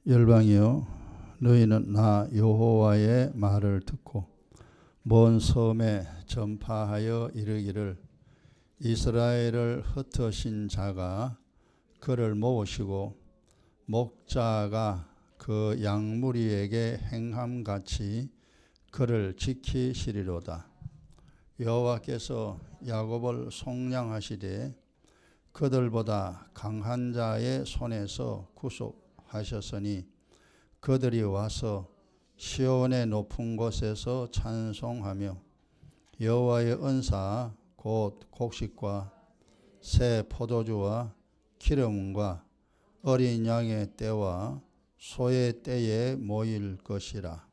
열방이여, 너희는 나 여호와의 말을 듣고 먼 섬에 전파하여 이르기를, 이스라엘을 흩으신 자가 그를 모으시고 목자가 그 양무리에게 행함같이 그를 지키시리로다. 여호와께서 야곱을 속량하시되 그들보다 강한 자의 손에서 구속하셨으니 그들이 와서 시온의 높은 곳에서 찬송하며 여호와의 은사 곧 곡식과 새 포도주와 기름과 어린 양의 떼와 소의 떼에 모일 것이라.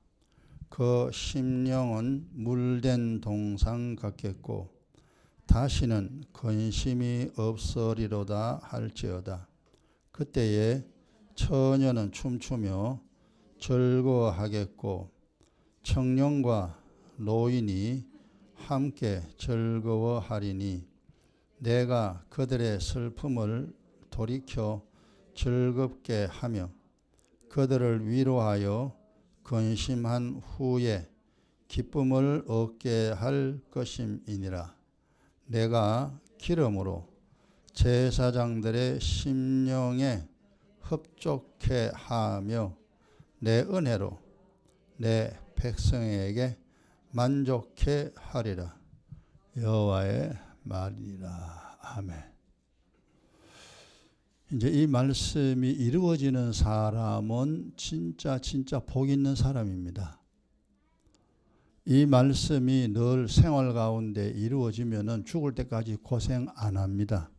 그 심령은 물된 동상 같겠고 다시는 근심이 없으리로다 할지어다. 그때에 처녀는 춤추며 즐거워하겠고 청년과 노인이 함께 즐거워하리니 내가 그들의 슬픔을 돌이켜 즐겁게 하며 그들을 위로하여 근심한 후에 기쁨을 얻게 할 것임이니라. 내가 기름으로 제사장들의 심령에 흡족해 하며 내 은혜로 내 백성에게 만족해 하리라. 여호와의 말이라. 아멘. 이제 이 말씀이 이루어지는 사람은 진짜 복 있는 사람입니다. 이 말씀이 늘 생활 가운데 이루어지면은 죽을 때까지 고생 안 합니다.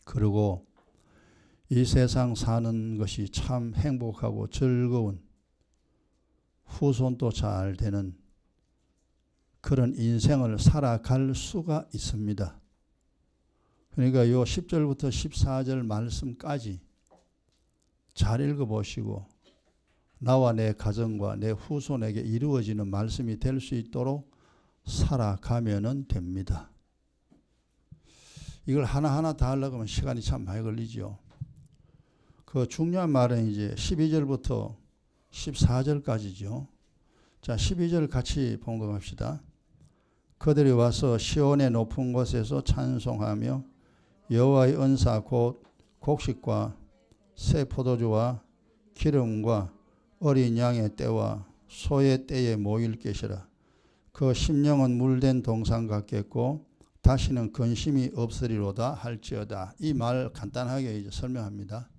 그리고 이 세상 사는 것이 참 행복하고 즐거운, 후손도 잘 되는 그런 인생을 살아갈 수가 있습니다. 그러니까 요 10절부터 14절 말씀까지 잘 읽어보시고 나와 내 가정과 내 후손에게 이루어지는 말씀이 될 수 있도록 살아가면 됩니다. 이걸 하나하나 다 하려고 하면 시간이 참 많이 걸리죠. 그 중요한 말은 이제 12절부터 14절까지죠. 자, 12절 같이 봉독합시다. 그들이 와서 시온의 높은 곳에서 찬송하며 여호와의 은사 곧 곡식과 새 포도주와 기름과 어린 양의 떼와 소의 떼에 모일 것이라. 그 심령은 물된 동상 같겠고 다시는 근심이 없으리로다 할지어다. 이 말 간단하게 이제 설명합니다.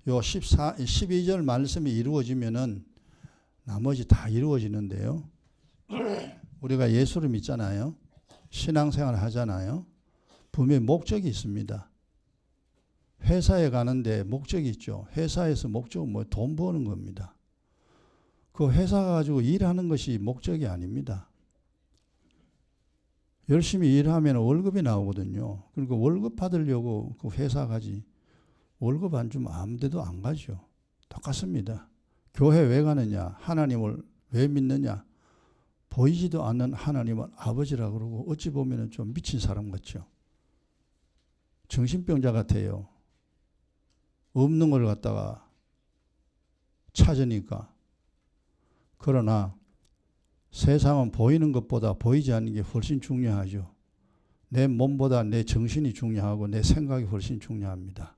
요 12절 말씀이 이루어지면은 나머지 다 이루어지는데요. 우리가 예수를 믿잖아요. 신앙생활을 하잖아요. 분명히 목적이 있습니다. 회사에 가는데 목적이 있죠. 회사에서 목적은 뭐 돈 버는 겁니다. 그 회사 가지고 일하는 것이 목적이 아닙니다. 열심히 일하면 월급이 나오거든요. 그러니까 월급 받으려고 그 회사 가지. 월급 안 주면 아무 데도 안 가죠. 똑같습니다. 교회 왜 가느냐? 하나님을 왜 믿느냐? 보이지도 않는 하나님은 아버지라 그러고 어찌 보면 좀 미친 사람 같죠. 정신병자 같아요. 없는 걸 갖다가 찾으니까. 그러나 세상은 보이는 것보다 보이지 않는 게 훨씬 중요하죠. 내 몸보다 내 정신이 중요하고 내 생각이 훨씬 중요합니다.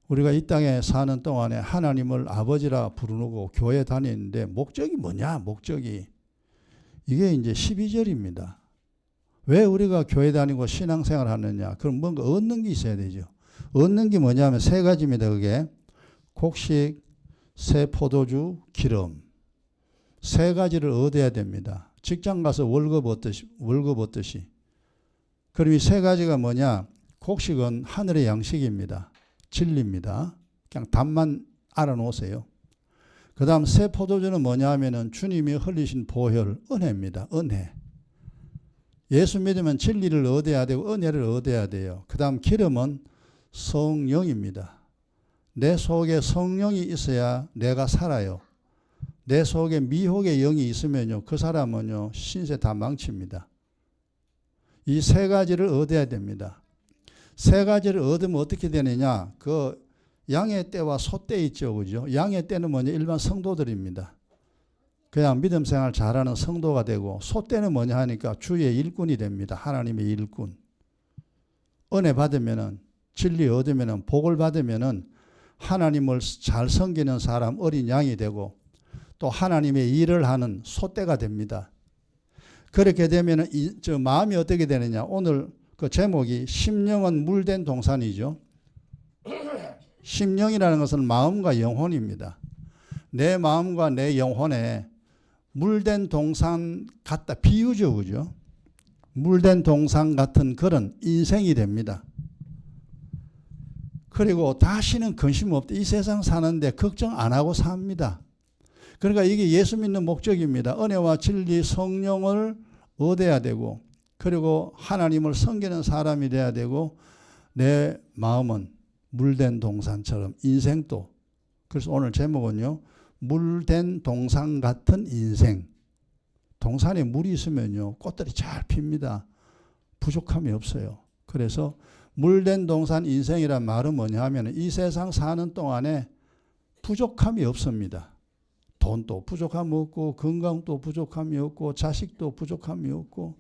우리가 이 땅에 사는 동안에 하나님을 아버지라 부르고 교회 다니는데 목적이 뭐냐? 목적이. 이게 이제 12절입니다. 왜 우리가 교회 다니고 신앙생활 하느냐? 그럼 뭔가 얻는 게 있어야 되죠. 얻는 게 뭐냐면 세 가지입니다. 그게 곡식, 새 포도주, 기름. 세 가지를 얻어야 됩니다. 직장 가서 월급 얻듯이. 그럼 이 세 가지가 뭐냐? 곡식은 하늘의 양식입니다. 진리입니다. 그냥 답만 알아놓으세요. 그 다음 새 포도주는 뭐냐 하면은 주님이 흘리신 보혈, 은혜입니다. 은혜. 예수 믿으면 진리를 얻어야 되고 은혜를 얻어야 돼요. 그 다음 기름은 성령입니다. 내 속에 성령이 있어야 내가 살아요. 내 속에 미혹의 영이 있으면요, 그 사람은요, 신세 다 망칩니다. 이 세 가지를 얻어야 됩니다. 세 가지를 얻으면 어떻게 되느냐? 양의 떼와 소떼 있죠. 그죠? 양의 떼는 뭐냐? 일반 성도들입니다. 그냥 믿음 생활 잘하는 성도가 되고, 소떼는 뭐냐 하니까 주의 일꾼이 됩니다. 하나님의 일꾼. 은혜 받으면은, 진리 얻으면은, 복을 받으면은 하나님을 잘 섬기는 사람, 어린 양이 되고, 또 하나님의 일을 하는 소떼가 됩니다. 그렇게 되면은 저 마음이 어떻게 되느냐? 오늘 그 제목이 심령은 물된 동산이죠. 심령이라는 것은 마음과 영혼입니다. 내 마음과 내 영혼에 물된 동산 같다. 비유죠. 그죠? 물된 동산 같은 그런 인생이 됩니다. 그리고 다시는 근심 없다. 이 세상 사는데 걱정 안 하고 삽니다. 그러니까 이게 예수 믿는 목적입니다. 은혜와 진리 성령을 얻어야 되고, 그리고 하나님을 섬기는 사람이 돼야 되고, 내 마음은 물된 동산처럼, 인생도. 그래서 오늘 제목은요, 물된 동산 같은 인생. 동산에 물이 있으면요, 꽃들이 잘 핍니다. 부족함이 없어요. 그래서 물된 동산 인생이란 말은 뭐냐 하면 이 세상 사는 동안에 부족함이 없습니다. 돈도 부족함이 없고, 건강도 부족함이 없고, 자식도 부족함이 없고,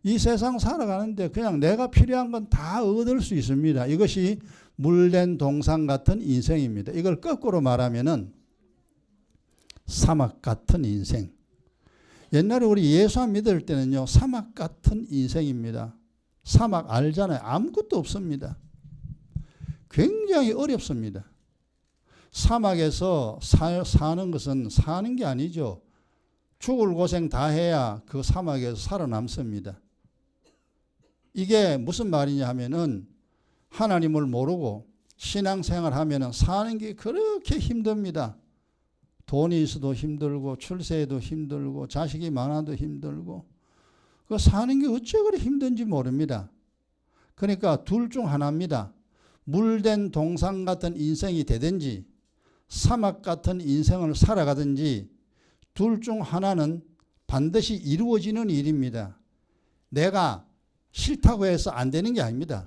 이 세상 살아가는데 그냥 내가 필요한 건 다 얻을 수 있습니다. 이것이 물된 동산 같은 인생입니다. 이걸 거꾸로 말하면은 사막 같은 인생. 옛날에 우리 예수 안 믿을 때는요, 사막 같은 인생입니다. 사막 알잖아요. 아무것도 없습니다. 굉장히 어렵습니다. 사막에서 사는 것은 사는 게 아니죠. 죽을 고생 다 해야 그 사막에서 살아남습니다. 이게 무슨 말이냐 하면은 하나님을 모르고 신앙생활 하면은 사는 게 그렇게 힘듭니다. 돈이 있어도 힘들고, 출세해도 힘들고, 자식이 많아도 힘들고, 그 사는 게 어째 그리 힘든지 모릅니다. 그러니까 둘 중 하나입니다. 물된 동산 같은 인생이 되든지 사막 같은 인생을 살아가든지 둘 중 하나는 반드시 이루어지는 일입니다. 내가 싫다고 해서 안 되는 게 아닙니다.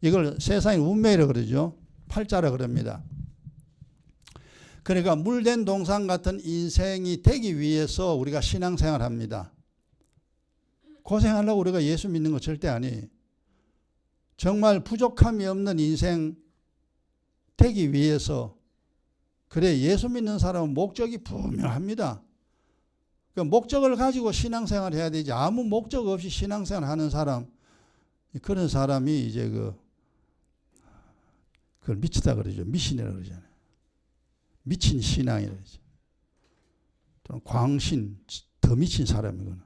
이걸 세상의 운명이라고 그러죠. 팔자라 그럽니다. 그러니까 물된 동산 같은 인생이 되기 위해서 우리가 신앙생활을 합니다. 고생하려고 우리가 예수 믿는 거 절대 아니에요. 정말 부족함이 없는 인생 되기 위해서, 그래 예수 믿는 사람은 목적이 분명합니다. 그 목적을 가지고 신앙생활을 해야 되지, 아무 목적 없이 신앙생활 하는 사람, 그런 사람이 이제 그걸 미치다 그러죠. 미신이라고 그러잖아요. 미친 신앙이라고 그러죠. 또는 광신, 더 미친 사람이구나.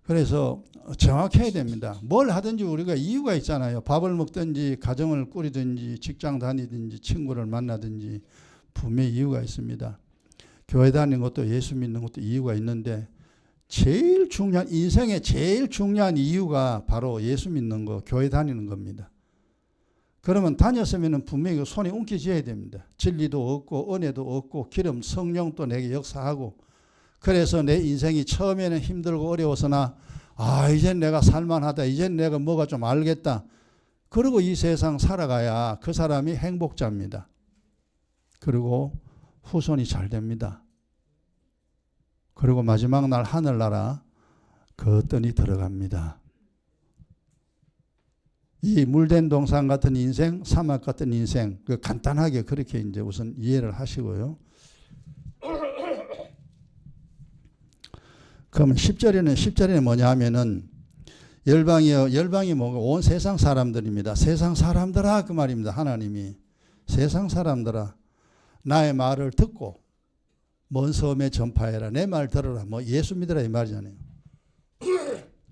그래서 정확해야 됩니다. 뭘 하든지 우리가 이유가 있잖아요. 밥을 먹든지 가정을 꾸리든지 직장 다니든지 친구를 만나든지 분명히 이유가 있습니다. 교회 다니는 것도 예수 믿는 것도 이유가 있는데, 제일 중요한, 인생의 제일 중요한 이유가 바로 예수 믿는 거, 교회 다니는 겁니다. 그러면 다녔으면 분명히 손이 움켜쥐어야 됩니다. 진리도 얻고 은혜도 얻고 기름 성령도 내게 역사하고, 그래서 내 인생이 처음에는 힘들고 어려워서나 이젠 내가 살만하다, 이젠 내가 뭐가 좀 알겠다, 그리고 이 세상 살아가야 그 사람이 행복자입니다. 그리고 후손이 잘 됩니다. 그리고 마지막 날 하늘나라 거뜬히 들어갑니다. 이 물된 동산 같은 인생, 사막 같은 인생, 간단하게 그렇게 이제 우선 이해를 하시고요. 그러면 10절에는 뭐냐 하면은 열방이 뭐고 온 세상 사람들입니다. 세상 사람들아 그 말입니다. 하나님이 세상 사람들아 나의 말을 듣고 먼 섬에 전파해라. 내 말 들어라. 뭐 예수 믿으라 이 말이잖아요.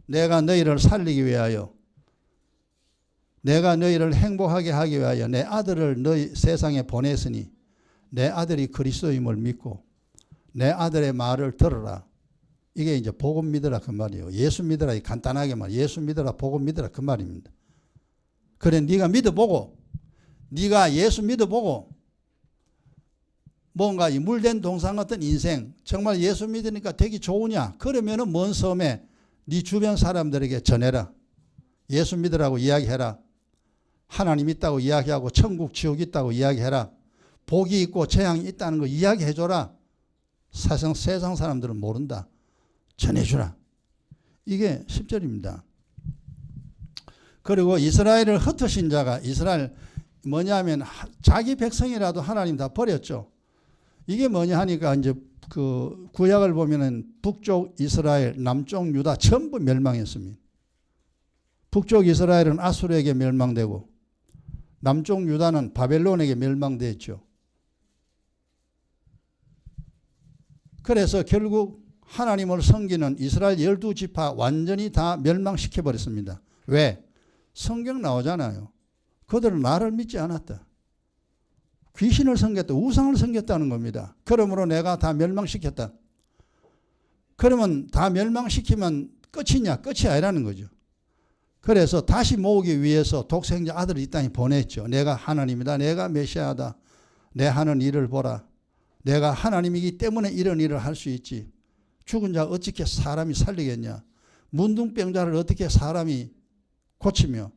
내가 너희를 살리기 위하여, 내가 너희를 행복하게 하기 위하여 내 아들을 너희 세상에 보냈으니 내 아들이 그리스도임을 믿고 내 아들의 말을 들어라. 이게 이제 복음 믿으라 그 말이에요. 예수 믿으라, 간단하게 말, 예수 믿으라, 복음 믿으라 그 말입니다. 그래, 네가 믿어보고, 네가 예수 믿어보고, 뭔가 이 물된 동산 같은 인생, 정말 예수 믿으니까 되기 좋으냐? 그러면은 먼 섬에 네 주변 사람들에게 전해라. 예수 믿으라고 이야기해라. 하나님 있다고 이야기하고 천국 지옥 있다고 이야기해라. 복이 있고 재앙이 있다는 거 이야기해줘라. 세상 사람들은 모른다. 전해주라. 이게 10절입니다. 그리고 이스라엘을 흩으신 자가, 이스라엘 뭐냐면 자기 백성이라도 하나님 다 버렸죠. 이게 뭐냐 하니까 이제 그 구약을 보면은 북쪽 이스라엘, 남쪽 유다 전부 멸망했습니다. 북쪽 이스라엘은 아수르에게 멸망되고 남쪽 유다는 바벨론에게 멸망됐죠. 그래서 결국 하나님을 섬기는 이스라엘 12지파 완전히 다 멸망시켜버렸습니다. 왜? 성경 나오잖아요. 그들은 나를 믿지 않았다. 귀신을 섬겼다. 우상을 섬겼다는 겁니다. 그러므로 내가 다 멸망시켰다. 그러면 다 멸망시키면 끝이냐? 끝이 아니라는 거죠. 그래서 다시 모으기 위해서 독생자 아들을 이 땅에 보냈죠. 내가 하나님이다. 내가 메시아다. 내 하는 일을 보라. 내가 하나님이기 때문에 이런 일을 할 수 있지. 죽은 자 어떻게 사람이 살리겠냐. 문둥병자를 어떻게 사람이 고치며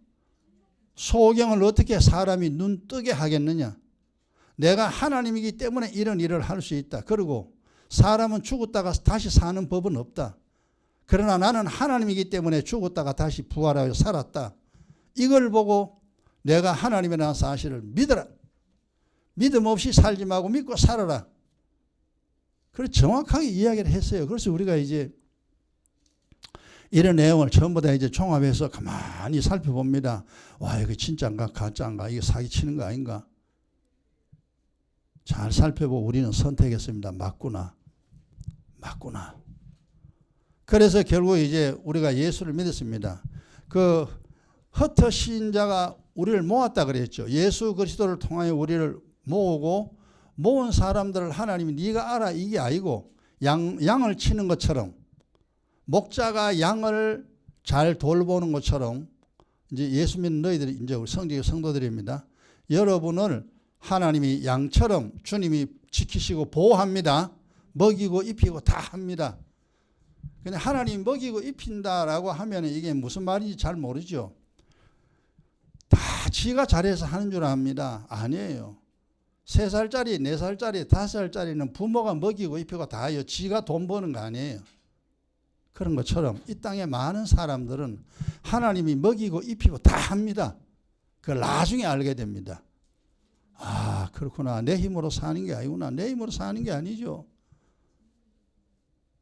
소경을 어떻게 사람이 눈 뜨게 하겠느냐. 내가 하나님이기 때문에 이런 일을 할 수 있다. 그리고 사람은 죽었다가 다시 사는 법은 없다. 그러나 나는 하나님이기 때문에 죽었다가 다시 부활하여 살았다. 이걸 보고 내가 하나님이라는 사실을 믿어라. 믿음 없이 살지 말고 믿고 살아라. 그래서 정확하게 이야기를 했어요. 그래서 우리가 이제 이런 내용을 전부 다 이제 종합해서 가만히 살펴봅니다. 와, 이거 진짜인가 가짜인가, 이게 사기치는 거 아닌가. 잘 살펴보고 우리는 선택했습니다. 맞구나. 맞구나. 그래서 결국 이제 우리가 예수를 믿었습니다. 그 흩어진 자가 우리를 모았다 그랬죠. 예수 그리스도를 통하여 우리를 모으고 모은 사람들을 하나님이 네가 알아 이게 아니고 양을 치는 것처럼 목자가 양을 잘 돌보는 것처럼 이제 예수 믿는 너희들이 이제 우리 성도들입니다. 여러분을 하나님이 양처럼 주님이 지키시고 보호합니다. 먹이고 입히고 다 합니다. 근데 하나님이 먹이고 입힌다라고 하면 이게 무슨 말인지 잘 모르죠. 다 지가 잘해서 하는 줄 압니다. 아니에요. 3살짜리, 4살짜리, 5살짜리는 부모가 먹이고 입히고 다 해요. 지가 돈 버는 거 아니에요. 그런 것처럼 이 땅에 많은 사람들은 하나님이 먹이고 입히고 다 합니다. 그걸 나중에 알게 됩니다. 아, 그렇구나. 내 힘으로 사는 게 아니구나. 내 힘으로 사는 게 아니죠.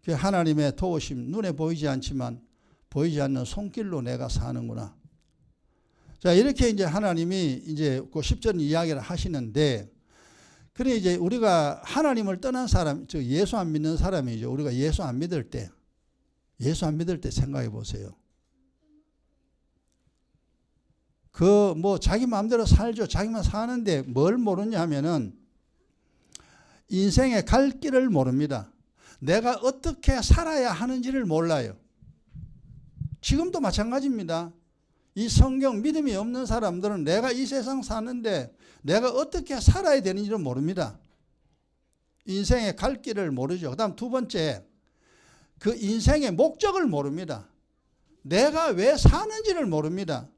하나님의 도우심, 눈에 보이지 않지만 보이지 않는 손길로 내가 사는구나. 자, 이렇게 이제 하나님이 이제 그 10절 이야기를 하시는데, 그래 이제 우리가 하나님을 떠난 사람, 즉 예수 안 믿는 사람이죠. 우리가 예수 안 믿을 때 생각해 보세요. 그 뭐 자기 마음대로 살죠. 자기만 사는데 뭘 모르냐 하면은 인생의 갈 길을 모릅니다. 내가 어떻게 살아야 하는지를 몰라요. 지금도 마찬가지입니다. 이 성경 믿음이 없는 사람들은 내가 이 세상 사는데 내가 어떻게 살아야 되는지를 모릅니다. 인생의 갈 길을 모르죠. 그 다음 두 번째, 그 인생의 목적을 모릅니다. 내가 왜 사는지를 모릅니다.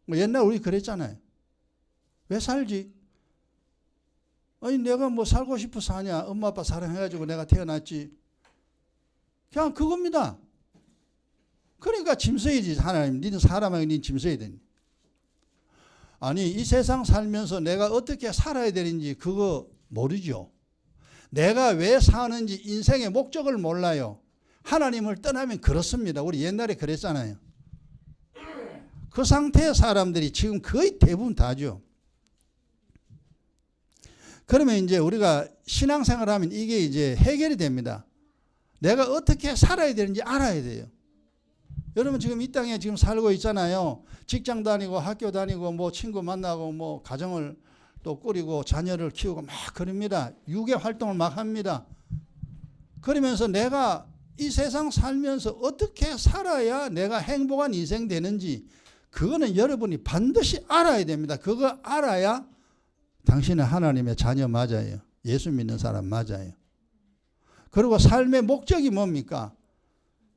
옛날 우리 그랬잖아요. 왜 살지? 아니 내가 뭐 살고 싶어서 사냐. 엄마 아빠 사랑해가지고 내가 태어났지. 그냥 그겁니다. 그러니까 짐 써야지. 하나님 니는 사람에게 니 짐 써야 되니. 아니 이 세상 살면서 내가 어떻게 살아야 되는지 그거 모르죠. 내가 왜 사는지 인생의 목적을 몰라요. 하나님을 떠나면 그렇습니다. 우리 옛날에 그랬잖아요. 그 상태의 사람들이 지금 거의 대부분 다죠. 그러면 이제 우리가 신앙생활을 하면 이게 이제 해결이 됩니다. 내가 어떻게 살아야 되는지 알아야 돼요. 여러분 지금 이 땅에 지금 살고 있잖아요. 직장 다니고 학교 다니고 뭐 친구 만나고 뭐 가정을 또 꾸리고 자녀를 키우고 막 그럽니다. 유괴 활동을 막 합니다. 그러면서 내가 이 세상 살면서 어떻게 살아야 내가 행복한 인생 되는지 그거는 여러분이 반드시 알아야 됩니다. 그거 알아야 당신은 하나님의 자녀 맞아요. 예수 믿는 사람 맞아요. 그리고 삶의 목적이 뭡니까?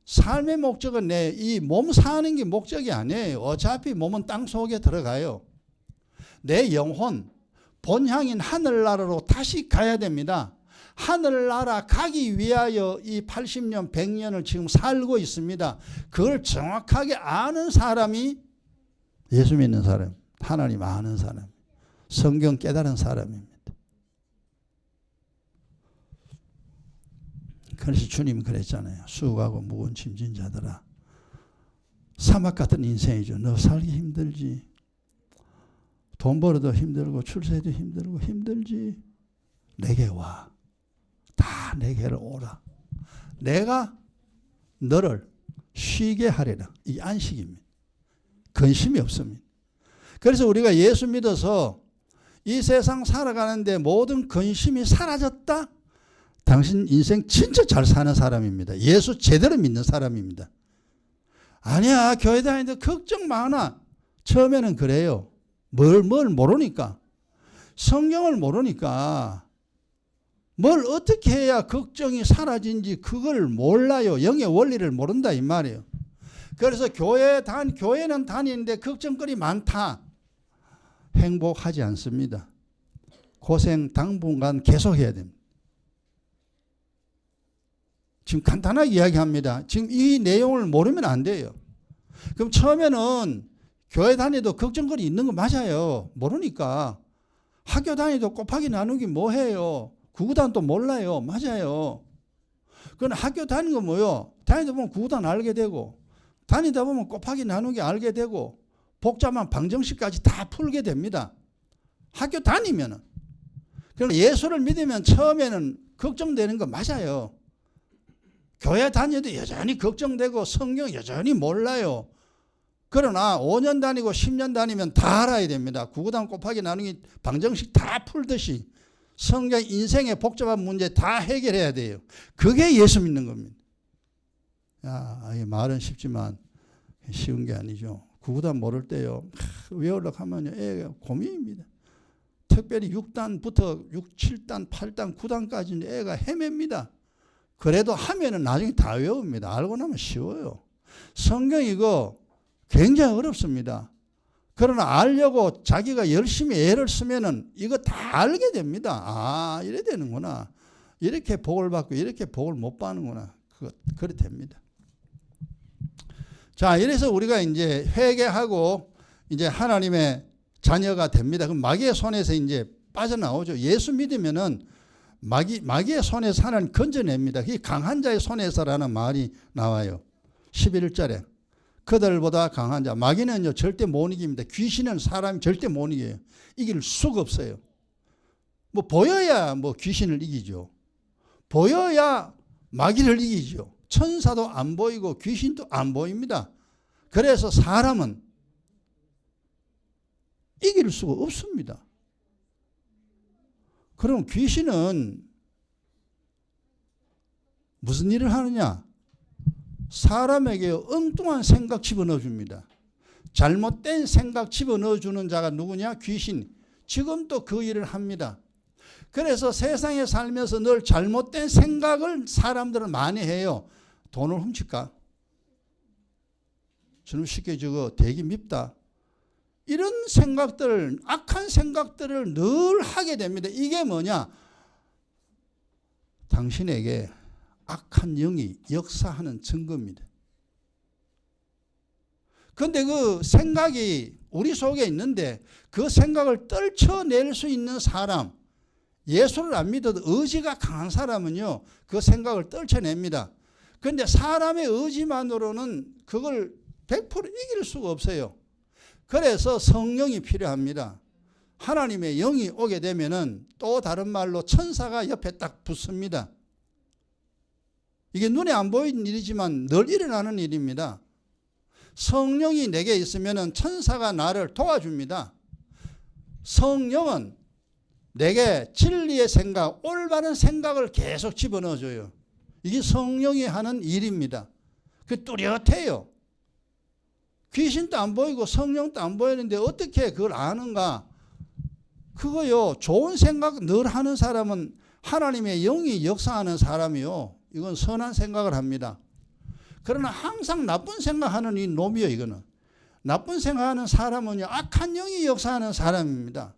삶의 목적은 내 이 몸 사는 게 목적이 아니에요. 어차피 몸은 땅 속에 들어가요. 내 영혼, 본향인 하늘나라로 다시 가야 됩니다. 하늘나라 가기 위하여 이 80년, 100년을 지금 살고 있습니다. 그걸 정확하게 아는 사람이 예수 믿는 사람, 하나님 아는 사람, 성경 깨달은 사람입니다. 그래서 주님 그랬잖아요. 수고하고 무거운 짐진 자들아, 사막 같은 인생이죠. 너 살기 힘들지. 돈 벌어도 힘들고 출세도 힘들고 힘들지. 내게 와. 다 내게로 오라. 내가 너를 쉬게 하리라. 이 안식입니다. 근심이 없습니다. 그래서 우리가 예수 믿어서 이 세상 살아가는데 모든 근심이 사라졌다? 당신 인생 진짜 잘 사는 사람입니다. 예수 제대로 믿는 사람입니다. 아니야, 교회 다니는데 걱정 많아. 처음에는 그래요. 뭘 모르니까. 성경을 모르니까. 뭘 어떻게 해야 걱정이 사라진지 그걸 몰라요. 영의 원리를 모른다 이 말이에요. 그래서 교회는 다니는데 걱정거리 많다. 행복하지 않습니다. 고생 당분간 계속해야 됩니다. 지금 간단하게 이야기합니다. 지금 이 내용을 모르면 안 돼요. 그럼 처음에는 교회 다니도 걱정거리 있는 거 맞아요. 모르니까. 학교 다니도 곱하기 나누기 뭐해요. 구구단도 몰라요. 맞아요. 그건 학교 다니는 거 뭐요? 다니다 보면 구구단 알게 되고, 다니다 보면 곱하기 나누기 알게 되고, 복잡한 방정식까지 다 풀게 됩니다. 학교 다니면은. 그럼 예수를 믿으면 처음에는 걱정되는 거 맞아요. 교회 다녀도 여전히 걱정되고 성경 여전히 몰라요. 그러나 5년 다니고 10년 다니면 다 알아야 됩니다. 구구단 곱하기 나누기 방정식 다 풀듯이 성경 인생의 복잡한 문제 다 해결해야 돼요. 그게 예수 믿는 겁니다. 말은 쉽지만 쉬운 게 아니죠. 구구단 모를 때요. 외우려고 하면 애가 고민입니다. 특별히 6단부터 6, 7단, 8단, 9단까지는 애가 헤맵니다. 그래도 하면은 나중에 다 외웁니다. 알고 나면 쉬워요. 성경 이거 굉장히 어렵습니다. 그러나 알려고 자기가 열심히 애를 쓰면은 이거 다 알게 됩니다. 이래 되는구나. 이렇게 복을 받고 이렇게 복을 못 받는구나. 그래 됩니다. 자, 이래서 우리가 이제 회개하고 이제 하나님의 자녀가 됩니다. 그럼 마귀의 손에서 이제 빠져나오죠. 예수 믿으면은 마귀의 손에서 하나님 건져냅니다. 이 강한 자의 손에서라는 말이 나와요. 11절에. 그들보다 강한 자. 마귀는요, 절대 못 이깁니다. 귀신은 사람이 절대 못 이겨요. 이길 수가 없어요. 보여야 귀신을 이기죠. 보여야 마귀를 이기죠. 천사도 안 보이고 귀신도 안 보입니다. 그래서 사람은 이길 수가 없습니다. 그럼 귀신은 무슨 일을 하느냐? 사람에게 엉뚱한 생각 집어넣어 줍니다. 잘못된 생각 집어넣어 주는 자가 누구냐? 귀신. 지금도 그 일을 합니다. 그래서 세상에 살면서 늘 잘못된 생각을 사람들은 많이 해요. 돈을 훔칠까? 저는 쉽게 되게 밉다. 이런 생각들, 악한 생각들을 늘 하게 됩니다. 이게 뭐냐? 당신에게 악한 영이 역사하는 증거입니다. 그런데 그 생각이 우리 속에 있는데 그 생각을 떨쳐낼 수 있는 사람, 예수를 안 믿어도 의지가 강한 사람은요, 그 생각을 떨쳐냅니다. 그런데 사람의 의지만으로는 그걸 100% 이길 수가 없어요. 그래서 성령이 필요합니다. 하나님의 영이 오게 되면은 또 다른 말로 천사가 옆에 딱 붙습니다. 이게 눈에 안 보이는 일이지만 늘 일어나는 일입니다. 성령이 내게 있으면은 천사가 나를 도와줍니다. 성령은 내게 진리의 생각, 올바른 생각을 계속 집어넣어줘요. 이게 성령이 하는 일입니다. 그 뚜렷해요. 귀신도 안 보이고 성령도 안 보이는데 어떻게 그걸 아는가? 그거요, 좋은 생각 늘 하는 사람은 하나님의 영이 역사하는 사람이요, 이건 선한 생각을 합니다. 그러나 항상 나쁜 생각하는 이 놈이요, 이거는 나쁜 생각하는 사람은요, 악한 영이 역사하는 사람입니다.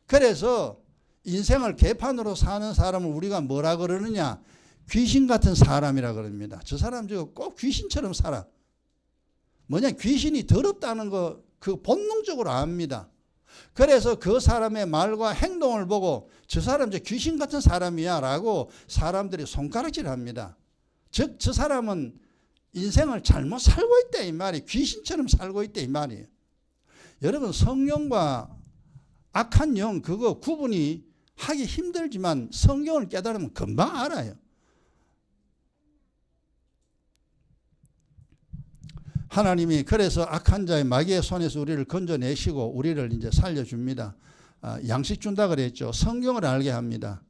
그래서 인생을 개판으로 사는 사람을 우리가 뭐라 그러느냐? 귀신 같은 사람이라 그럽니다. 저 사람 저거 꼭 귀신처럼 살아. 뭐냐? 귀신이 더럽다는 거 그 본능적으로 압니다. 그래서 그 사람의 말과 행동을 보고 저 사람 저 귀신 같은 사람이야 라고 사람들이 손가락질합니다. 즉 저 사람은 인생을 잘못 살고 있다 이 말이, 귀신처럼 살고 있다 이 말이에요. 여러분, 성령과 악한 영 그거 구분이 하기 힘들지만 성경을 깨달으면 금방 알아요. 하나님이 그래서 악한 자의 마귀의 손에서 우리를 건져내시고 우리를 이제 살려줍니다. 양식 준다 그랬죠. 성경을 알게 합니다.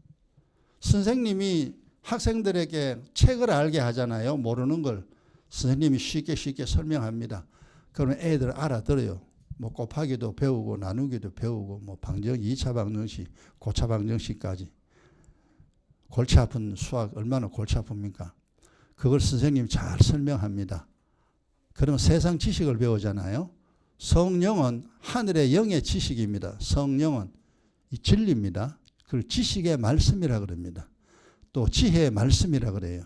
선생님이 학생들에게 책을 알게 하잖아요. 모르는 걸 선생님이 쉽게 설명합니다. 그러면 애들 알아들어요. 뭐 곱하기도 배우고 나누기도 배우고 뭐 방정 2차 방정식, 고차 방정식까지. 골치 아픈 수학 얼마나 골치 아픕니까? 그걸 선생님이 잘 설명합니다. 그러면 세상 지식을 배우잖아요. 성령은 하늘의 영의 지식입니다. 성령은 이 진리입니다. 그걸 지식의 말씀이라 그럽니다. 또 지혜의 말씀이라 그래요.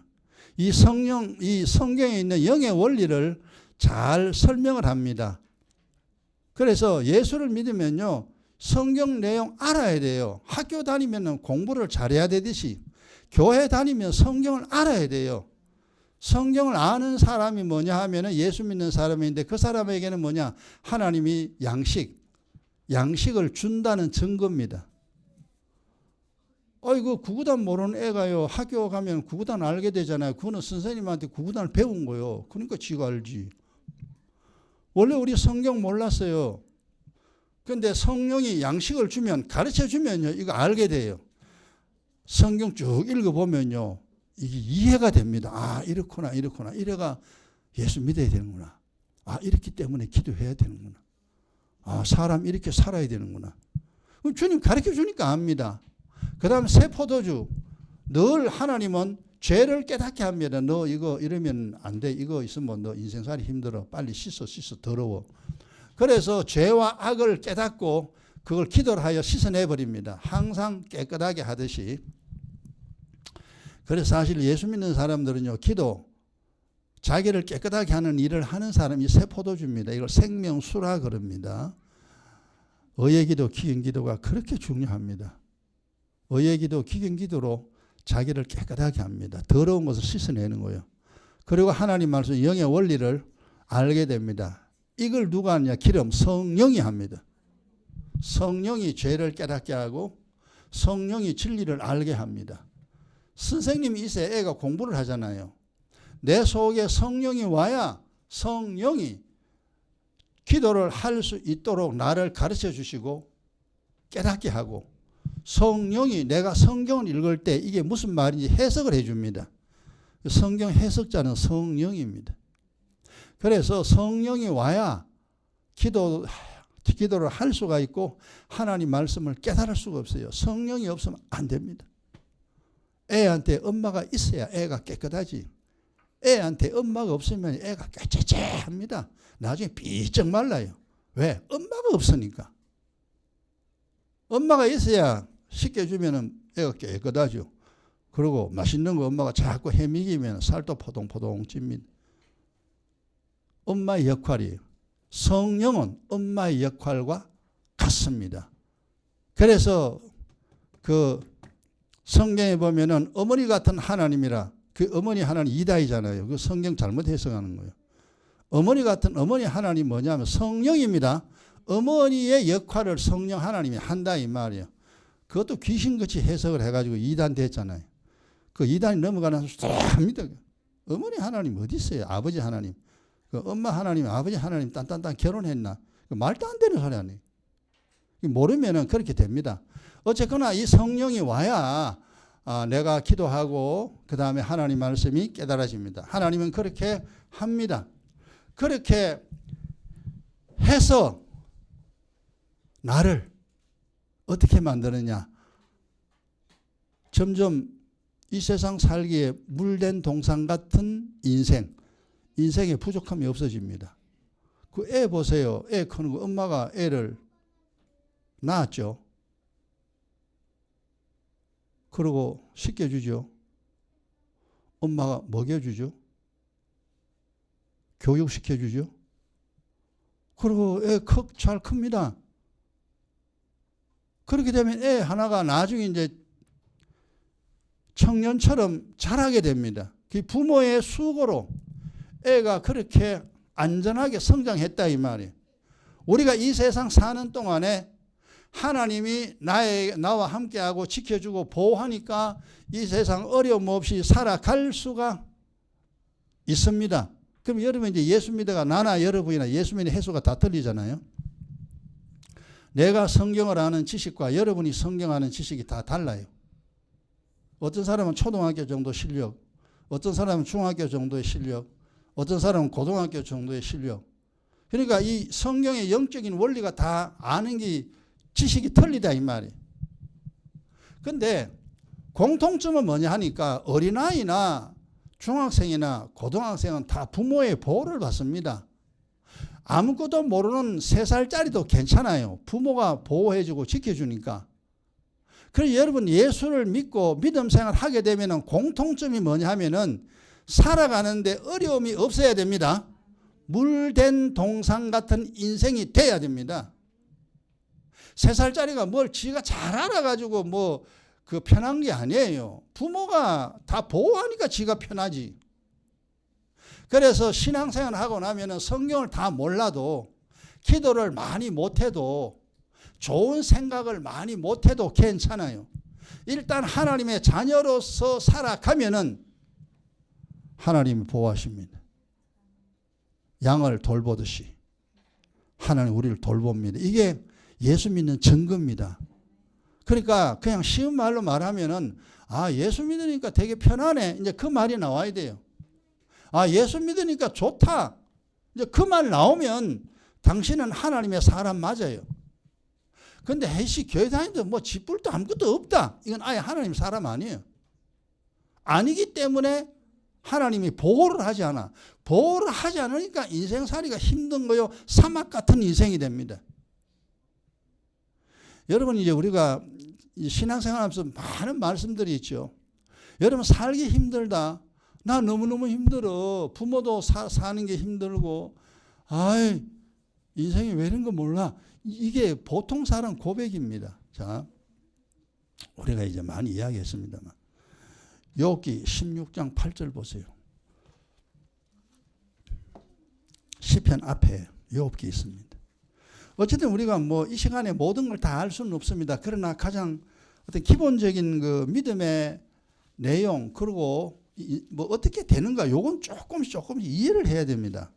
이 성경에 있는 영의 원리를 잘 설명을 합니다. 그래서 예수를 믿으면요, 성경 내용 알아야 돼요. 학교 다니면 공부를 잘해야 되듯이 교회 다니면 성경을 알아야 돼요. 성경을 아는 사람이 뭐냐 하면은 예수 믿는 사람인데 그 사람에게는 뭐냐? 하나님이 양식을 준다는 증거입니다. 이거 구구단 모르는 애가요, 학교 가면 구구단 알게 되잖아요. 그거는 선생님한테 구구단을 배운 거요. 그러니까 지가 알지. 원래 우리 성경 몰랐어요. 그런데 성령이 양식을 주면, 가르쳐 주면요, 이거 알게 돼요. 성경 쭉 읽어보면요, 이게 이해가 됩니다. 이렇구나. 이래가 예수 믿어야 되는구나. 이렇기 때문에 기도해야 되는구나. 사람 이렇게 살아야 되는구나. 주님 가르쳐 주니까 압니다. 그 다음 새 포도주. 늘 하나님은 죄를 깨닫게 합니다. 너 이거 이러면 안 돼. 이거 있으면 너 인생살이 힘들어. 빨리 씻어 더러워. 그래서 죄와 악을 깨닫고 그걸 기도를 하여 씻어내버립니다. 항상 깨끗하게 하듯이. 그래서 사실 예수 믿는 사람들은요, 기도, 자기를 깨끗하게 하는 일을 하는 사람이 새 포도주입니다. 이걸 생명수라 그럽니다. 의의 기도, 기경 기도가 그렇게 중요합니다. 의의 기도, 기경 기도로 자기를 깨끗하게 합니다. 더러운 것을 씻어내는 거예요. 그리고 하나님 말씀, 영의 원리를 알게 됩니다. 이걸 누가 하느냐? 기름, 성령이 합니다. 성령이 죄를 깨닫게 하고 성령이 진리를 알게 합니다. 선생님이 있어야 애가 공부를 하잖아요. 내 속에 성령이 와야 성령이 기도를 할 수 있도록 나를 가르쳐 주시고 깨닫게 하고, 성령이 내가 성경을 읽을 때 이게 무슨 말인지 해석을 해 줍니다. 성경 해석자는 성령입니다. 그래서 성령이 와야 기도를 할 수가 있고 하나님 말씀을 깨달을 수가 없어요. 성령이 없으면 안 됩니다. 애한테 엄마가 있어야 애가 깨끗하지. 애한테 엄마가 없으면 애가 깨째째합니다. 나중에 삐쩍 말라요. 왜? 엄마가 없으니까. 엄마가 있어야 씻겨주면 애가 깨끗하죠. 그리고 맛있는 거 엄마가 자꾸 해먹이면 살도 포동포동 찝니다. 엄마의 역할이에요. 성령은 엄마의 역할과 같습니다. 그래서 그 성경에 보면은 어머니 같은 하나님이라, 그 어머니 하나님 이다이잖아요. 그 성경 잘못 해석하는 거예요. 어머니 같은 어머니 하나님 뭐냐면 성령입니다. 어머니의 역할을 성령 하나님이 한다 이 말이에요. 그것도 귀신같이 해석을 해가지고 이단 됐잖아요. 그 이단이 넘어가는 사람 합니다. 어머니 하나님 어디 있어요? 아버지 하나님. 그 엄마 하나님, 아버지 하나님 딴딴딴 결혼했나? 말도 안 되는 소리 아니에요. 모르면은 그렇게 됩니다. 어쨌거나 이 성령이 와야 내가 기도하고 그 다음에 하나님 말씀이 깨달아집니다. 하나님은 그렇게 합니다. 그렇게 해서 나를 어떻게 만드느냐? 점점 이 세상 살기에 물된 동상 같은 인생에 부족함이 없어집니다. 그 애 보세요. 애 크는 거 엄마가 애를 낳았죠. 그리고 씻겨주죠. 엄마가 먹여주죠. 교육시켜주죠. 그리고 애 잘 큽니다. 그렇게 되면 애 하나가 나중에 이제 청년처럼 자라게 됩니다. 그 부모의 수고로 애가 그렇게 안전하게 성장했다 이 말이에요. 우리가 이 세상 사는 동안에 하나님이 나와 함께하고 지켜주고 보호하니까 이 세상 어려움 없이 살아갈 수가 있습니다. 그럼 여러분 이제 예수 믿어가 나나 여러분이나 예수 믿는 횟수가 다 틀리잖아요. 내가 성경을 아는 지식과 여러분이 성경 아는 지식이 다 달라요. 어떤 사람은 초등학교 정도 실력, 어떤 사람은 중학교 정도의 실력, 어떤 사람은 고등학교 정도의 실력. 그러니까 이 성경의 영적인 원리가 다 아는 게 지식이 틀리다 이 말이에요. 근데 공통점은 뭐냐 하니까 어린아이나 중학생이나 고등학생은 다 부모의 보호를 받습니다. 아무것도 모르는 3살짜리도 괜찮아요. 부모가 보호해주고 지켜주니까. 그래서 여러분 예수를 믿고 믿음 생활 하게 되면 공통점이 뭐냐 하면은 살아가는데 어려움이 없어야 됩니다. 물된 동상 같은 인생이 돼야 됩니다. 3살짜리가 뭘 지가 잘 알아가지고 뭐 그 편한 게 아니에요. 부모가 다 보호하니까 지가 편하지. 그래서 신앙생활 하고 나면은 성경을 다 몰라도 기도를 많이 못해도 좋은 생각을 많이 못해도 괜찮아요. 일단 하나님의 자녀로서 살아가면은 하나님이 보호하십니다. 양을 돌보듯이 하나님 우리를 돌봅니다. 이게 예수 믿는 증거입니다. 그러니까 그냥 쉬운 말로 말하면은 아 예수 믿으니까 되게 편하네. 이제 그 말이 나와야 돼요. 아 예수 믿으니까 좋다. 이제 그 말 나오면 당신은 하나님의 사람 맞아요. 근데 해시 교회 다니는데 뭐 짓불도 아무것도 없다. 이건 아예 하나님 사람 아니에요. 아니기 때문에 하나님이 보호를 하지 않아. 보호를 하지 않으니까 인생살이가 힘든 거요. 사막 같은 인생이 됩니다. 여러분 이제 우리가 신앙생활하면서 많은 말씀들이 있죠. 여러분 살기 힘들다. 나 너무너무 힘들어. 부모도 사는 게 힘들고 아이 인생이 왜 이런 거 몰라. 이게 보통 사람 고백입니다. 자, 우리가 이제 많이 이야기했습니다만 욥기 16장 8절 보세요. 시편 앞에 욥기 있습니다. 어쨌든 우리가 뭐 이 시간에 모든 걸 다 알 수는 없습니다. 그러나 가장 어떤 기본적인 그 믿음의 내용 그리고 뭐 어떻게 되는가 요건 조금씩 이해를 해야 됩니다.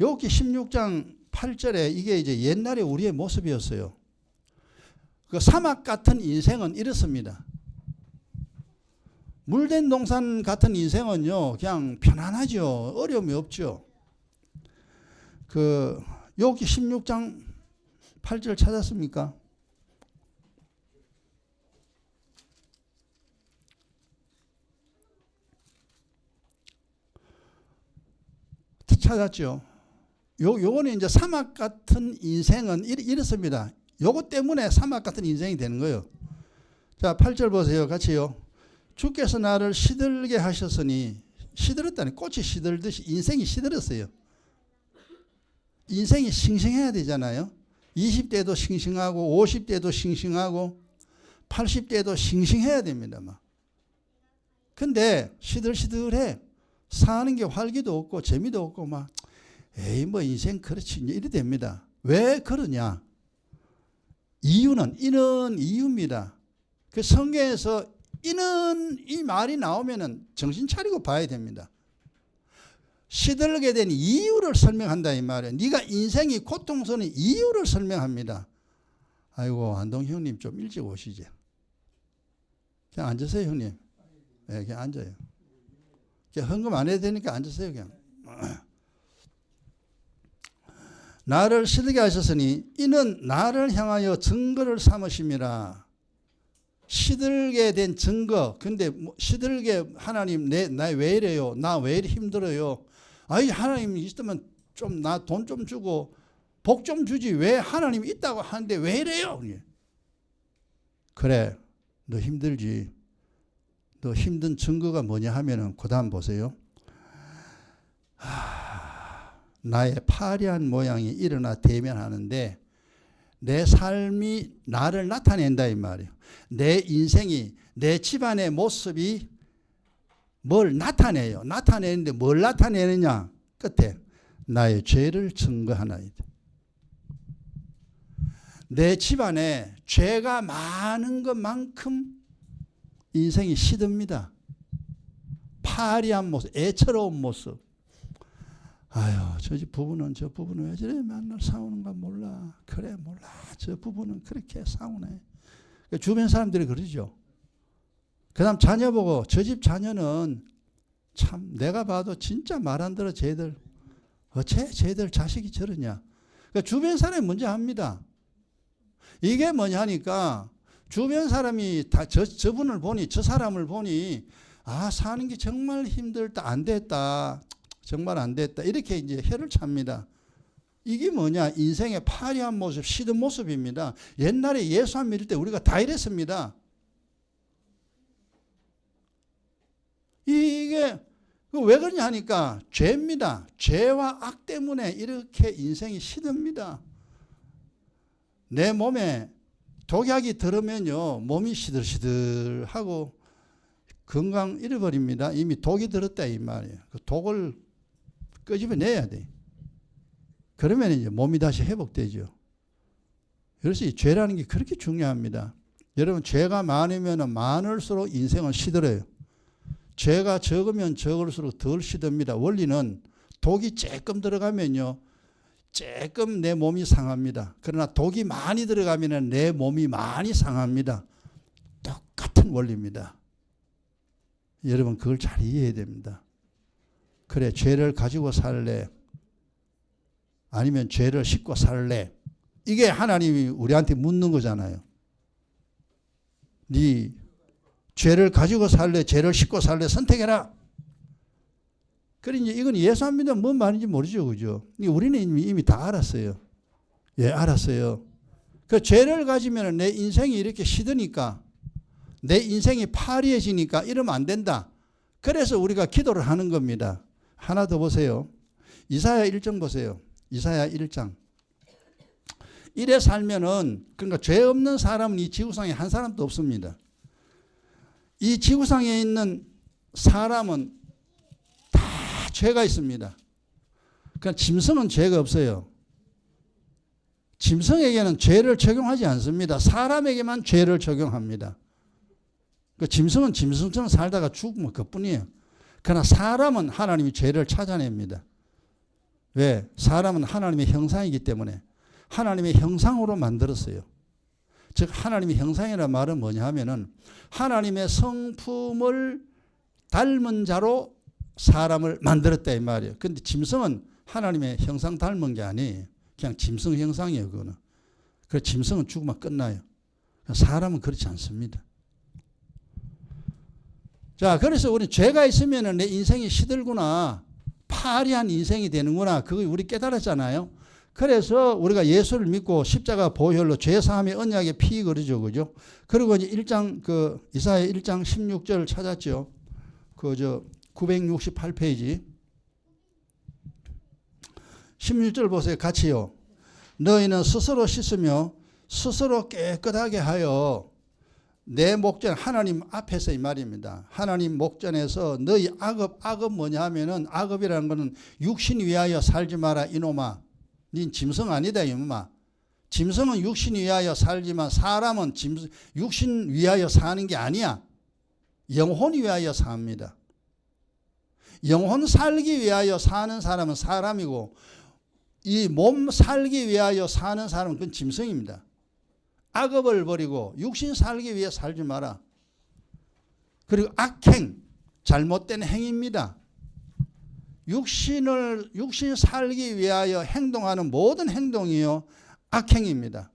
욥기 16장 8절에 이게 이제 옛날에 우리의 모습이었어요. 그 사막 같은 인생은 이렇습니다. 물된 동산 같은 인생은요, 그냥 편안하죠. 어려움이 없죠. 그 욥기 16장 8절 찾았습니까? 찾았죠. 요거는 이제 사막 같은 인생은 이렇습니다. 요것 때문에 사막 같은 인생이 되는 거예요. 자, 8절 보세요. 같이요. 주께서 나를 시들게 하셨으니, 시들었다니 꽃이 시들듯이 인생이 시들었어요. 인생이 싱싱해야 되잖아요. 20대도 싱싱하고 50대도 싱싱하고 80대도 싱싱해야 됩니다. 막. 근데 시들시들해. 사는 게 활기도 없고 재미도 없고 막 에이 뭐 인생 그렇지 이래 됩니다. 왜 그러냐? 이유는 이는 이유입니다. 그 성경에서 이는 이 말이 나오면은 정신 차리고 봐야 됩니다. 시들게 된 이유를 설명한다 이 말이에요. 네가 인생이 고통스러운 이유를 설명합니다. 아이고 안동 형님 좀 일찍 오시죠. 그냥 앉으세요 형님. 네, 그냥 앉아요. 헌금 안 해도 되니까 앉으세요 그냥. 나를 시들게 하셨으니 이는 나를 향하여 증거를 삼으심이라. 시들게 된 증거. 근데 시들게 하나님 나 왜 이래요? 나 왜 이렇게 힘들어요? 아이 하나님 있으면 좀 나 돈 좀 주고 복 좀 주지 왜 하나님이 있다고 하는데 왜 이래요? 그래, 너 힘들지. 너 힘든 증거가 뭐냐 하면은 그 다음 보세요. 나의 파리한 모양이 일어나 대면하는데 내 삶이 나를 나타낸다 이 말이에요. 내 인생이 내 집안의 모습이 뭘 나타내요. 나타내는데 뭘 나타내느냐? 끝에 나의 죄를 증거하나이다. 내 집안에 죄가 많은 것만큼 인생이 시듭니다. 파리한 모습, 애처로운 모습. 아유, 저 집 부부는 저 부부는 왜 저래 맨날 싸우는가 몰라. 그래 몰라. 저 부부는 그렇게 싸우네. 주변 사람들이 그러죠. 그 다음 자녀 보고 저 집 자녀는 참 내가 봐도 진짜 말 안 들어 쟤들. 어째 쟤들 자식이 저러냐. 그러니까 주변 사람이 먼저 합니다. 이게 뭐냐니까 주변 사람이 다 저분을 보니 저 사람을 보니 아 사는 게 정말 힘들다 안 됐다. 정말 안 됐다. 이렇게 이제 혀를 찹니다. 이게 뭐냐? 인생의 파리한 모습, 시든 모습입니다. 옛날에 예수 안 믿을 때 우리가 다 이랬습니다. 이게 왜 그러냐 하니까 죄입니다. 죄와 악 때문에 이렇게 인생이 시듭니다. 내 몸에 독약이 들으면요 몸이 시들시들하고 건강 잃어버립니다. 이미 독이 들었다 이 말이에요. 그 독을 끄집어내야 돼. 그러면 이제 몸이 다시 회복되죠. 그래서 이 죄라는 게 그렇게 중요합니다. 여러분 죄가 많으면 많을수록 인생은 시들어요. 죄가 적으면 적을수록 덜 시듭니다. 원리는 독이 조금 들어가면요. 조금 내 몸이 상합니다. 그러나 독이 많이 들어가면 내 몸이 많이 상합니다. 똑같은 원리입니다. 여러분 그걸 잘 이해해야 됩니다. 그래 죄를 가지고 살래? 아니면 죄를 싣고 살래? 이게 하나님이 우리한테 묻는 거잖아요. 네 죄를 가지고 살래? 죄를 싣고 살래? 선택해라. 그래 이제 이건 예수 안 믿으면 뭔 말인지 모르죠, 그죠? 우리는 이미 다 알았어요. 예, 알았어요. 그 죄를 가지면 내 인생이 이렇게 시드니까, 내 인생이 파리해지니까 이러면 안 된다. 그래서 우리가 기도를 하는 겁니다. 하나 더 보세요. 이사야 1장 보세요. 이사야 1장. 이래 살면은 그러니까 죄 없는 사람은 이 지구상에 한 사람도 없습니다. 이 지구상에 있는 사람은 다 죄가 있습니다. 그러니까 짐승은 죄가 없어요. 짐승에게는 죄를 적용하지 않습니다. 사람에게만 죄를 적용합니다. 그 짐승은 짐승처럼 살다가 죽으면 그뿐이에요. 그러나 사람은 하나님이 죄를 찾아냅니다. 왜? 사람은 하나님의 형상이기 때문에 하나님의 형상으로 만들었어요. 즉 하나님의 형상이라는 말은 뭐냐 하면은 하나님의 성품을 닮은 자로 사람을 만들었다 이 말이에요. 그런데 짐승은 하나님의 형상 닮은 게 아니에요. 그냥 짐승 형상이에요. 그거는. 그래서 짐승은 죽으면 끝나요. 사람은 그렇지 않습니다. 자, 그래서 우리 죄가 있으면 내 인생이 시들구나. 파리한 인생이 되는구나. 그거 우리 깨달았잖아요. 그래서 우리가 예수를 믿고 십자가 보혈로 죄사함의 언약의 피 그러죠. 그죠? 그리고 이제 1장, 이사야 1장 16절 찾았죠. 968페이지. 16절 보세요. 같이요. 너희는 스스로 씻으며 스스로 깨끗하게 하여 내 목전 하나님 앞에서 이 말입니다. 하나님 목전에서 너희 악업 뭐냐 하면은 악업이라는 거는 육신 위하여 살지 마라 이놈아. 닌 짐승 아니다 이놈아. 짐승은 육신 위하여 살지만 사람은 육신 위하여 사는 게 아니야. 영혼 위하여 삽니다. 영혼 살기 위하여 사는 사람은 사람이고 이 몸 살기 위하여 사는 사람은 그건 짐승입니다. 악업을 버리고 육신 살기 위해 살지 마라. 그리고 악행, 잘못된 행위입니다. 육신 살기 위하여 행동하는 모든 행동이요 악행입니다.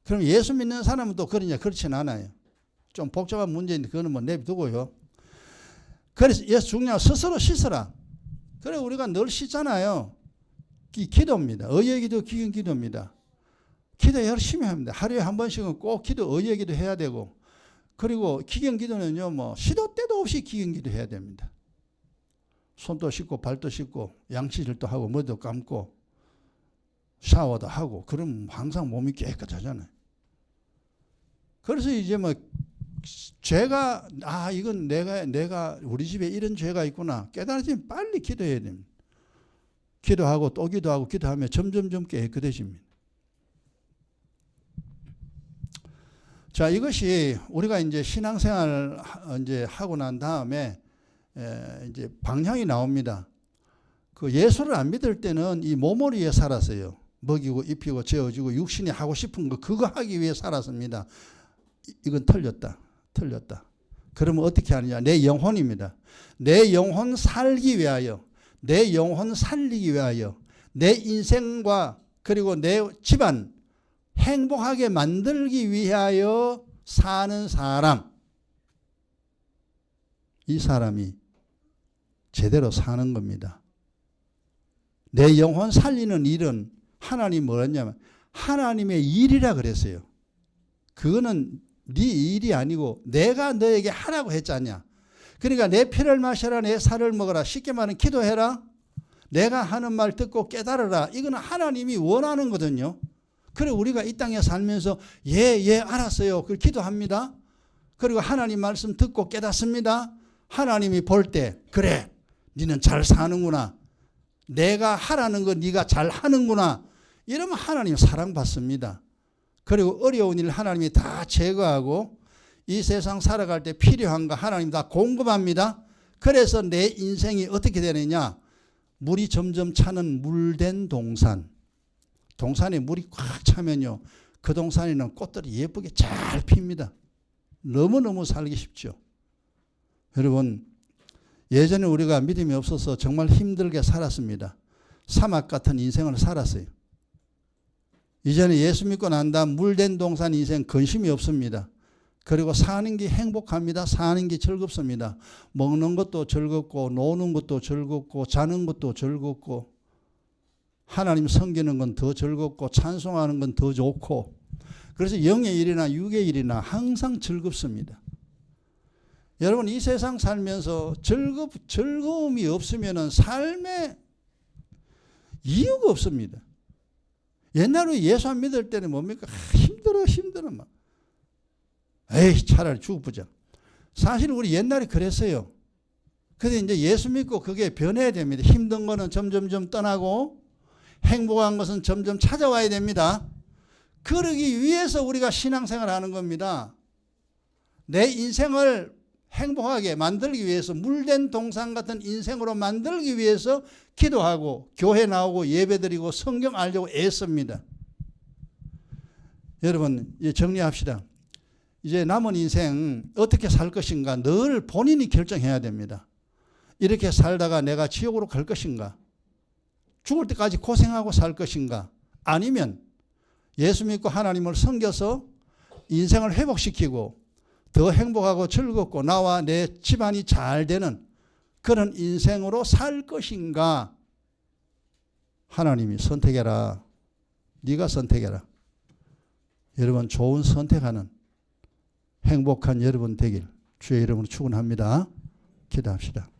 그럼 예수 믿는 사람은 또 그러냐? 그렇진 않아요. 좀 복잡한 문제인데 그거는 뭐 내비두고요. 그래서 예수 중요한 스스로 씻어라. 그래 우리가 늘 씻잖아요. 기도입니다. 의의 기도, 기경 기도입니다. 기도 열심히 합니다. 하루에 한 번씩은 꼭 기도, 의의 기도 해야 되고, 그리고 기경 기도는요, 뭐 시도 때도 없이 기경 기도 해야 됩니다. 손도 씻고 발도 씻고 양치질도 하고 머리도 감고 샤워도 하고, 그럼 항상 몸이 깨끗하잖아요. 그래서 이제 뭐 죄가, 이건 내가 우리 집에 이런 죄가 있구나 깨달아지면 빨리 기도해야 됩니다. 기도하고 또 기도하고 기도하면 점점점 깨끗해집니다. 자, 이것이 우리가 이제 신앙생활 이제 하고 난 다음에 이제 방향이 나옵니다. 그 예수를 안 믿을 때는 이 몸을 위해 살았어요. 먹이고 입히고 재워주고 육신이 하고 싶은 거 그거 하기 위해 살았습니다. 이건 틀렸다. 그러면 어떻게 하느냐? 내 영혼입니다. 내 영혼 살기 위하여, 내 영혼 살리기 위하여, 내 인생과 그리고 내 집안 행복하게 만들기 위하여 사는 사람, 이 사람이 제대로 사는 겁니다. 내 영혼 살리는 일은 하나님 뭐랬냐면 하나님의 일이라 그랬어요. 그거는 네 일이 아니고 내가 너에게 하라고 했잖냐. 그러니까 내 피를 마셔라, 내 살을 먹어라. 쉽게 말하면 기도해라. 내가 하는 말 듣고 깨달아라. 이거는 하나님이 원하는 거거든요. 그래 우리가 이 땅에 살면서 예 알았어요. 그걸 기도합니다. 그리고 하나님 말씀 듣고 깨닫습니다. 하나님이 볼 때 그래 니는 잘 사는구나. 내가 하라는 거 네가 잘 하는구나. 이러면 하나님 사랑받습니다. 그리고 어려운 일 하나님이 다 제거하고 이 세상 살아갈 때 필요한 거 하나님 다 공급합니다. 그래서 내 인생이 어떻게 되느냐. 물이 점점 차는 물된 동산. 동산에 물이 꽉 차면요. 그 동산에는 꽃들이 예쁘게 잘 핍니다. 너무너무 살기 쉽죠. 여러분 예전에 우리가 믿음이 없어서 정말 힘들게 살았습니다. 사막 같은 인생을 살았어요. 이제는 예수 믿고 난 다음 물된 동산 인생 근심이 없습니다. 그리고 사는 게 행복합니다. 사는 게 즐겁습니다. 먹는 것도 즐겁고 노는 것도 즐겁고 자는 것도 즐겁고 하나님 섬기는 건 더 즐겁고 찬송하는 건 더 좋고 그래서 영의 일이나 육의 일이나 항상 즐겁습니다. 여러분 이 세상 살면서 즐거움이 없으면 삶에 이유가 없습니다. 옛날에 예수 안 믿을 때는 뭡니까? 힘들어 막. 에이 차라리 죽어보자. 사실 우리 옛날에 그랬어요. 근데 이제 예수 믿고 그게 변해야 됩니다. 힘든 거는 점점점 떠나고 행복한 것은 점점 찾아와야 됩니다. 그러기 위해서 우리가 신앙생활을 하는 겁니다. 내 인생을 행복하게 만들기 위해서 물된 동산 같은 인생으로 만들기 위해서 기도하고 교회 나오고 예배드리고 성경 알려고 애씁니다. 여러분 이제 정리합시다. 이제 남은 인생 어떻게 살 것인가 늘 본인이 결정해야 됩니다. 이렇게 살다가 내가 지옥으로 갈 것인가, 죽을 때까지 고생하고 살 것인가, 아니면 예수 믿고 하나님을 섬겨서 인생을 회복시키고 더 행복하고 즐겁고 나와 내 집안이 잘 되는 그런 인생으로 살 것인가. 하나님이 선택해라. 네가 선택해라. 여러분 좋은 선택하는 행복한 여러분 되길 주의 이름으로 축원합니다. 기도합시다.